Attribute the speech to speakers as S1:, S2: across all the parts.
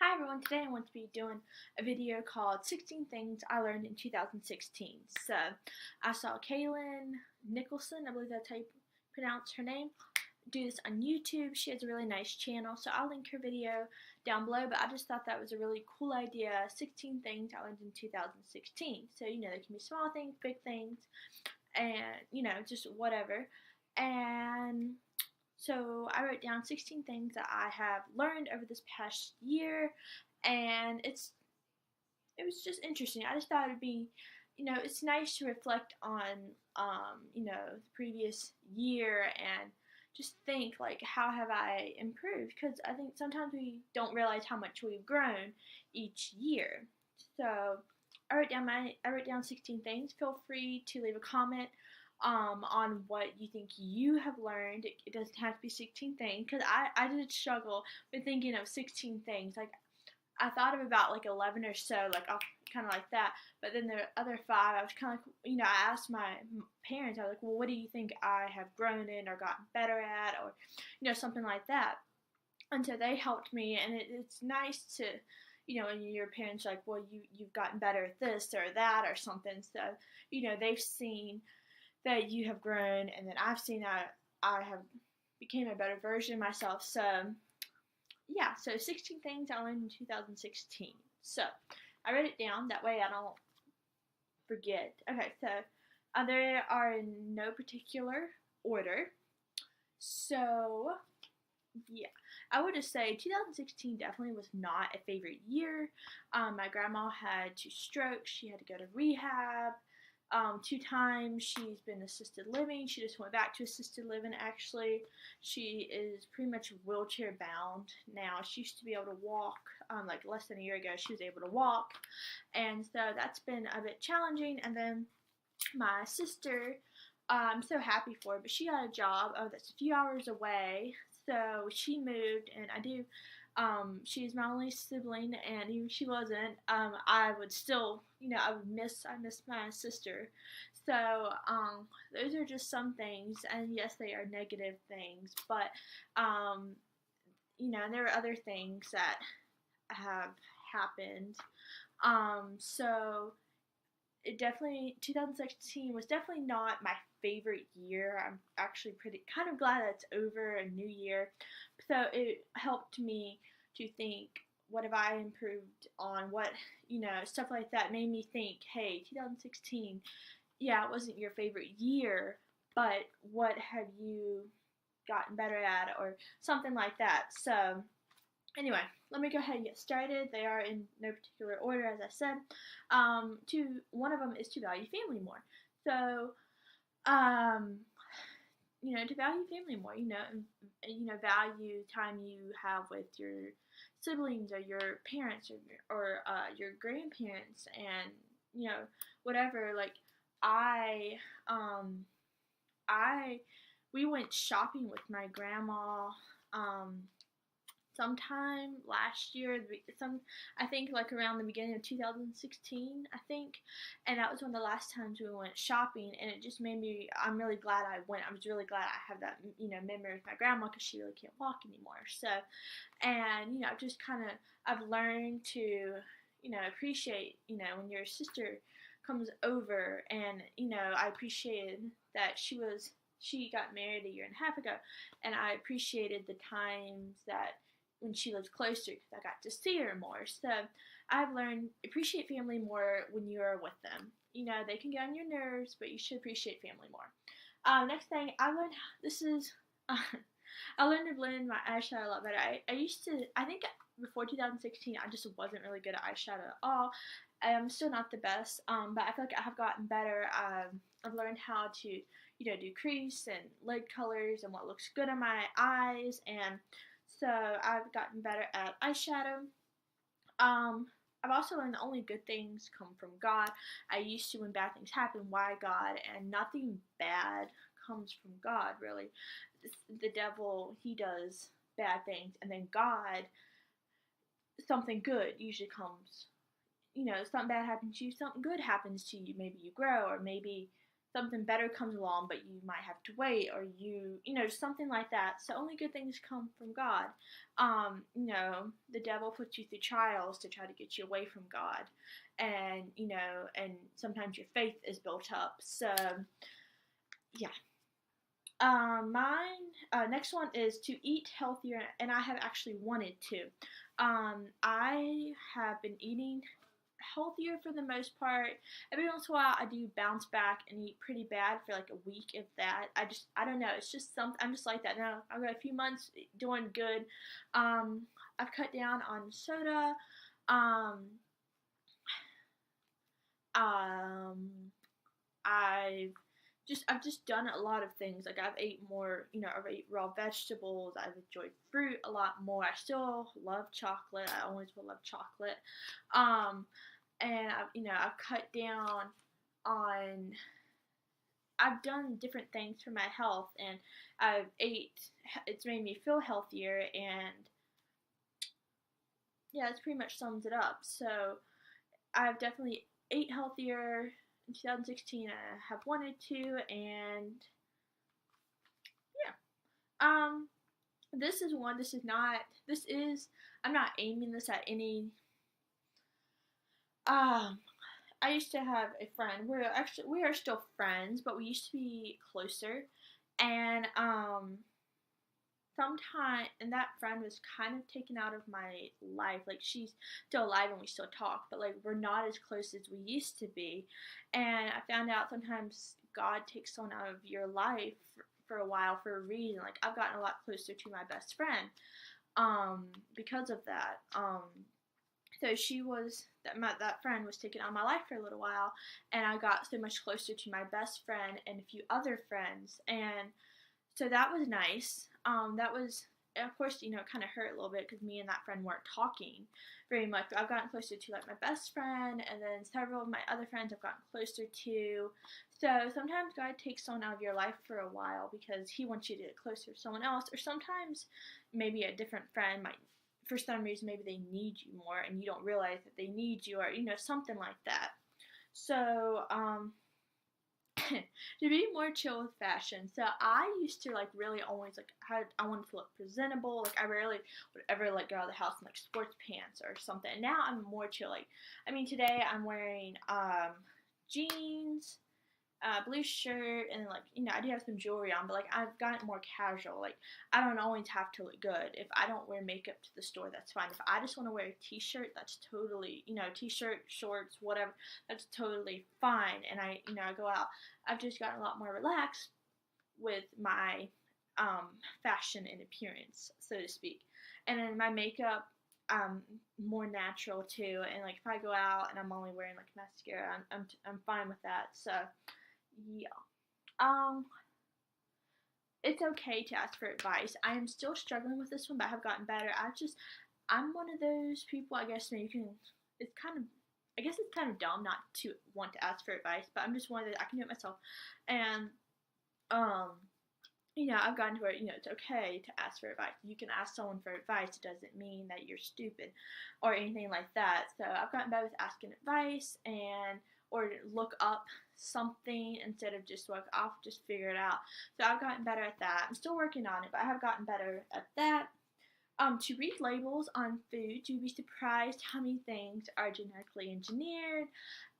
S1: Hi everyone, today I want to be doing a video called 16 Things I Learned in 2016. So, I saw Kalyn Nicholson, I believe that's how you pronounce her name, do this on YouTube. She has a really nice channel, so I'll link her video down below, but I just thought that was a really cool idea, 16 things I learned in 2016. So, there can be small things, big things, and, just whatever. And so I wrote down 16 things that I have learned over this past year, and it was just interesting. I just thought it'd be, it's nice to reflect on, the previous year and just think like, how have I improved? Because I think sometimes we don't realize how much we've grown each year. So I wrote down 16 things. Feel free to leave a comment on what you think you have learned. It doesn't have to be 16 things, because I did struggle with thinking of 16 things. Like, I thought of about like 11 or so, like kind of like that. But then the other five, I was kind of like, I asked my parents, I was like, well, what do you think I have grown in or gotten better at, or something like that. And so they helped me, and it's nice to, and your parents are like, well, you've gotten better at this or that or something. So they've seen that you have grown, and then I've seen that I have became a better version of myself. So yeah, so 16 things I learned in 2016. So I wrote it down, that way I don't forget. Okay, so they are in no particular order. So yeah, I would just say 2016 definitely was not a favorite year. My grandma had 2 strokes. She had to go to rehab 2 times. She's been assisted living. She just went back to assisted living, actually. She is pretty much wheelchair bound now. She used to be able to walk, like less than a year ago, she was able to walk. And so that's been a bit challenging. And then my sister, I'm so happy for her, but she got a job that's a few hours away. So she moved, and she's my only sibling, and even if she wasn't, I would still, I miss my sister. So, those are just some things, and yes, they are negative things, but, and there are other things that have happened. So, 2016 was definitely not my favorite year. I'm actually kind of glad that it's over, a new year. So it helped me to think, what have I improved on? What, stuff like that made me think, hey, 2016, yeah, it wasn't your favorite year, but what have you gotten better at, or something like that. So anyway, let me go ahead and get started. They are in no particular order, as I said. One of them is to value family more. So, to value family more, and value time you have with your siblings or your parents, or your grandparents, and whatever. Like, I, um, I, we went shopping with my grandma, sometime last year, I think like around the beginning of 2016, I think, and that was one of the last times we went shopping, and it just made me, I'm really glad I went. I was really glad I have that, memory with my grandma, because she really can't walk anymore. So, and, I've just kind of, I've learned to, appreciate, when your sister comes over, and, I appreciated that she got married a year and a half ago, and I appreciated the times that when she lived closer, because I got to see her more. So I've learned appreciate family more when you're with them. They can get on your nerves, but you should appreciate family more. Next thing I learned, I learned to blend my eyeshadow a lot better. I think before 2016, I just wasn't really good at eyeshadow at all. I'm still not the best, but I feel like I have gotten better. I've learned how to, do crease and lid colors and what looks good on my eyes, and so I've gotten better at eyeshadow. I've also learned that only good things come from God. I used to, when bad things happen, why God? And nothing bad comes from God, really. The devil, he does bad things, and then God, something good usually comes. Something bad happens to you, something good happens to you. Maybe you grow, or maybe something better comes along, but you might have to wait, or something like that. So only good things come from God. The devil puts you through trials to try to get you away from God, and and sometimes your faith is built up. So yeah. Mine next one is to eat healthier, and I have actually wanted to. I have been eating healthier for the most part. Every once in a while, I do bounce back and eat pretty bad for like a week, if that. I don't know. It's just something. I'm just like that now. I've got a few months doing good. I've cut down on soda. Um, um, I've just done a lot of things. Like I've ate more, I've ate raw vegetables. I've enjoyed fruit a lot more. I still love chocolate. I always will love chocolate. Um, and I've cut down on. I've done different things for my health, and it's made me feel healthier, and yeah, it pretty much sums it up. So I've definitely ate healthier in 2016. I have wanted to, and yeah. This is one. This is not. This is. I'm not aiming this at any. I used to have a friend. We are still friends, but we used to be closer, and sometime, and that friend was kind of taken out of my life. Like she's still alive and we still talk, but like we're not as close as we used to be. And I found out sometimes God takes someone out of your life for a while for a reason. Like I've gotten a lot closer to my best friend because of that. So that friend was taken out of my life for a little while, and I got so much closer to my best friend and a few other friends, and so that was nice. That was, of course, it kind of hurt a little bit because me and that friend weren't talking very much. But I've gotten closer to like my best friend, and then several of my other friends I've gotten closer to. So sometimes God takes someone out of your life for a while because He wants you to get closer to someone else, or sometimes maybe a different friend might, for some reason, maybe they need you more, and you don't realize that they need you, or something like that. So to be more chill with fashion. So I used to like really always like I wanted to look presentable. Like I rarely would ever like go out of the house in like sports pants or something. And now I'm more chill. Like today I'm wearing jeans, blue shirt, and like I do have some jewelry on, but like I've gotten more casual. Like I don't always have to look good. If I don't wear makeup to the store, that's fine. If I just want to wear a t-shirt, that's totally t-shirt, shorts, whatever, that's totally fine. And I go out. I've just gotten a lot more relaxed with my fashion and appearance, so to speak. And then my makeup, more natural too. And like if I go out and I'm only wearing like mascara, I'm fine with that. So yeah. It's okay to ask for advice. I am still struggling with this one, but I have gotten better. I'm one of those people, I guess maybe it's kind of dumb not to want to ask for advice, but I'm just one that I can do it myself. And, I've gotten to where, it's okay to ask for advice. You can ask someone for advice. It doesn't mean that you're stupid or anything like that. So I've gotten better with asking advice or look up something instead of just like, I'll just figure it out. So I've gotten better at that. I'm still working on it, but I have gotten better at that. To read labels on food, you'd be surprised how many things are genetically engineered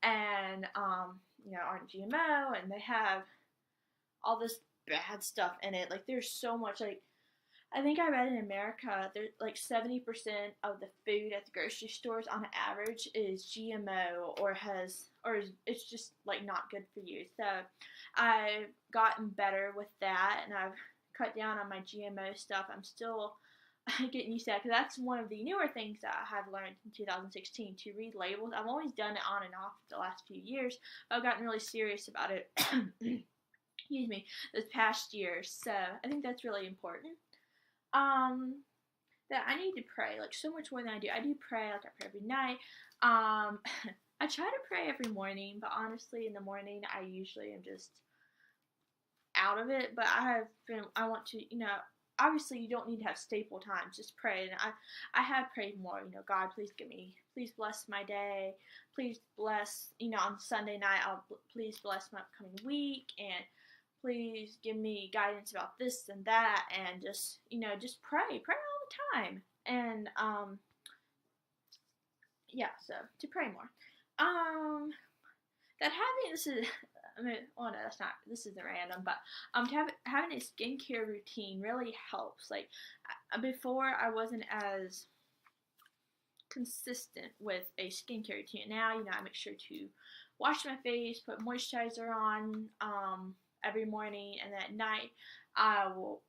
S1: and, aren't GMO, and they have all this bad stuff in it. Like, there's so much, like, I think I read in America, there's like 70% of the food at the grocery stores on average is GMO or it's just like not good for you. So I've gotten better with that, and I've cut down on my GMO stuff. I'm still getting used to that because that's one of the newer things that I have learned in 2016, to read labels. I've always done it on and off the last few years, but I've gotten really serious about it. Excuse me, this past year. So I think that's really important. That I need to pray, like, so much more than I do. I do pray, like, I pray every night. I try to pray every morning, but honestly, in the morning, I usually am just out of it. But I want to, obviously you don't need to have staple times. Just pray, and I have prayed more. God, please bless my day. Please bless, on Sunday night, please bless my upcoming week, and please give me guidance about this and that, and just pray all the time, and yeah, so to pray more. That having this is, no, that's not. This isn't random, but having a skincare routine really helps. Like before, I wasn't as consistent with a skincare routine. Now, I make sure to wash my face, put moisturizer on every morning, and then at night I will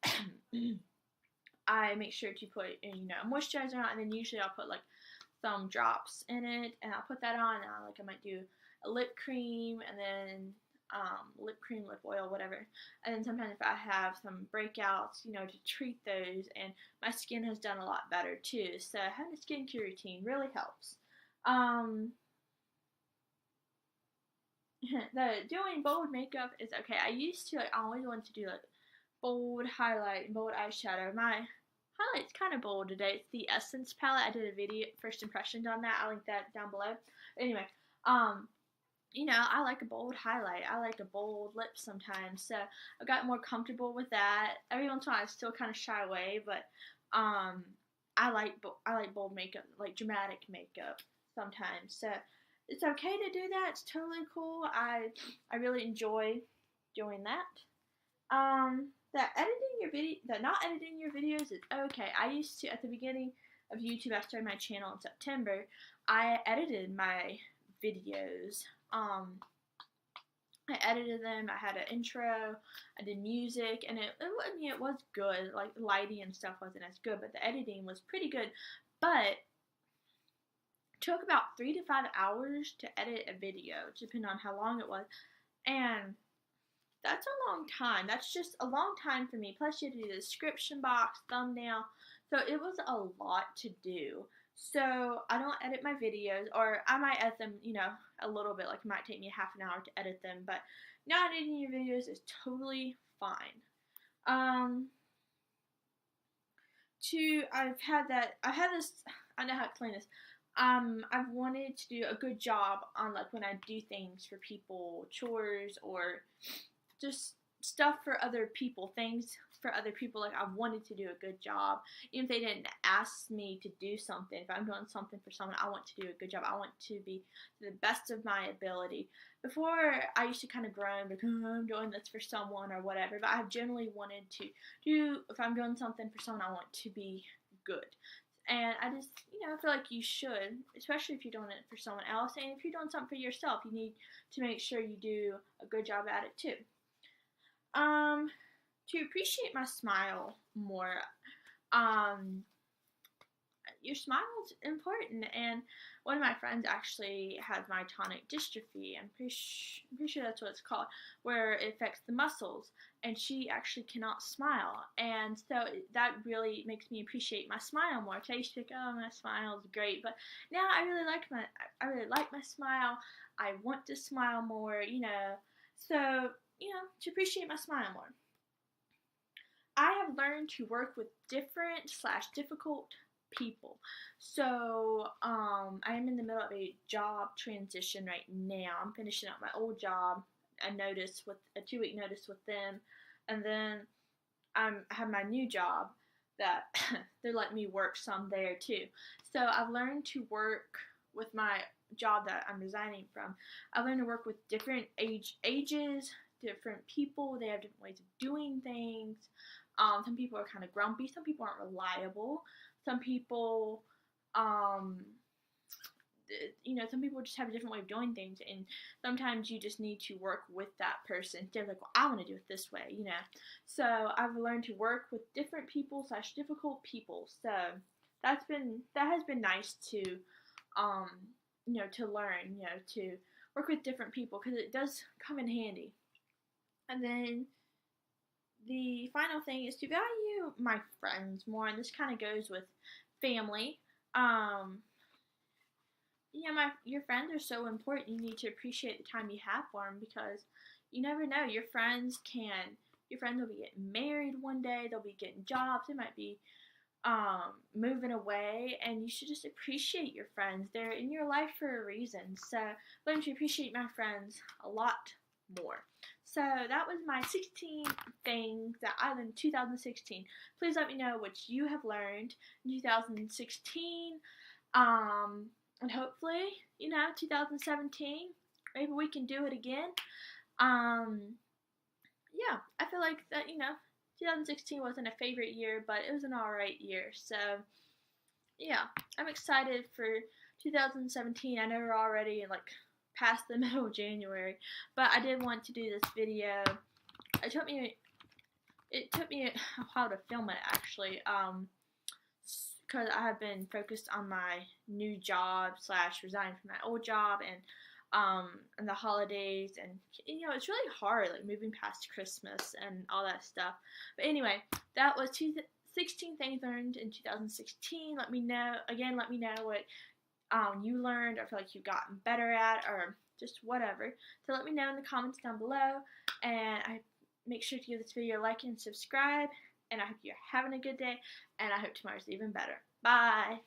S1: I make sure to put moisturizer on, and then usually I'll put like some drops in it, and I'll put that on. And I might do a lip cream, and then lip cream, lip oil, whatever. And then sometimes if I have some breakouts, to treat those, and my skin has done a lot better too. So having a skincare routine really helps. The doing bold makeup is okay. I used to I always wanted to do like bold highlight and bold eyeshadow. My highlight's kind of bold today. It's the Essence palette. I did a video first impressions on that. I'll link that down below. Anyway, I like a bold highlight. I like a bold lip sometimes. So I got more comfortable with that. Every once in a while I still kind of shy away, but I like bold makeup, like dramatic makeup sometimes. So it's okay to do that. It's totally cool. I really enjoy doing that. That not editing your videos is okay. I used to, at the beginning of YouTube, I started my channel in September. I edited my videos. I edited them. I had an intro. I did music, and it was good. Like the lighting and stuff wasn't as good, but the editing was pretty good. But it took about 3 to 5 hours to edit a video, depending on how long it was, and that's a long time. That's just a long time for me. Plus, you have to do the description box, thumbnail. So it was a lot to do. So I don't edit my videos, or I might edit them, a little bit. Like it might take me half an hour to edit them, but not editing your videos is totally fine. I know how to explain this. I've wanted to do a good job on like when I do things for people, chores, or just stuff for other people, things for other people. Like I wanted to do a good job, even if they didn't ask me to do something. If I'm doing something for someone, I want to do a good job. I want to be to the best of my ability. Before, I used to kind of groan because I'm doing this for someone or whatever, but I've generally wanted to do, if I'm doing something for someone, I want to be good. And I just, I feel like you should, especially if you're doing it for someone else. And if you're doing something for yourself, you need to make sure you do a good job at it too. To appreciate my smile more, your smile's important. And one of my friends actually has myotonic dystrophy. I'm pretty sure that's what it's called, where it affects the muscles, and she actually cannot smile. And so that really makes me appreciate my smile more. I used to think, oh, my smile's great, but now I really like my smile. I want to smile more, So, to appreciate my smile more. I have learned to work with difficult people. So, I am in the middle of a job transition right now. I'm finishing up my old job, a 2-week notice with them, and then I have my new job that they're letting me work some there too. So I've learned to work with my job that I'm resigning from. I've learned to work with different ages, different people. They have different ways of doing things. Some people are kind of grumpy. Some people aren't reliable. Some people, some people just have a different way of doing things, and sometimes you just need to work with that person. They're like, well, I want to do it this way, So I've learned to work with different people / difficult people. So that has been nice to, to learn, to work with different people, because it does come in handy. And then the final thing is to value my friends more, and this kind of goes with family. Your friends are so important. You need to appreciate the time you have for them, because you never know. Your friends can Your friends will be getting married one day. They'll be getting jobs. They might be moving away, and you should just appreciate your friends. They're in your life for a reason. So learn to appreciate my friends a lot more. So that was my 16 things that I learned in 2016. Please let me know what you have learned in 2016. And hopefully, 2017, maybe we can do it again. Yeah, I feel like that, 2016 wasn't a favorite year, but it was an alright year. So, yeah, I'm excited for 2017. I know we're already past the middle of January, but I did want to do this video. It took me a while to film it, actually, because I have been focused on my new job / resigning from my old job and the holidays, and it's really hard moving past Christmas and all that stuff. But anyway, that was 16 things learned in 2016. Let me know what you learned or feel like you've gotten better at, or just whatever. So let me know in the comments down below, and I make sure to give this video a like and subscribe, and I hope you're having a good day, and I hope tomorrow's even better. Bye!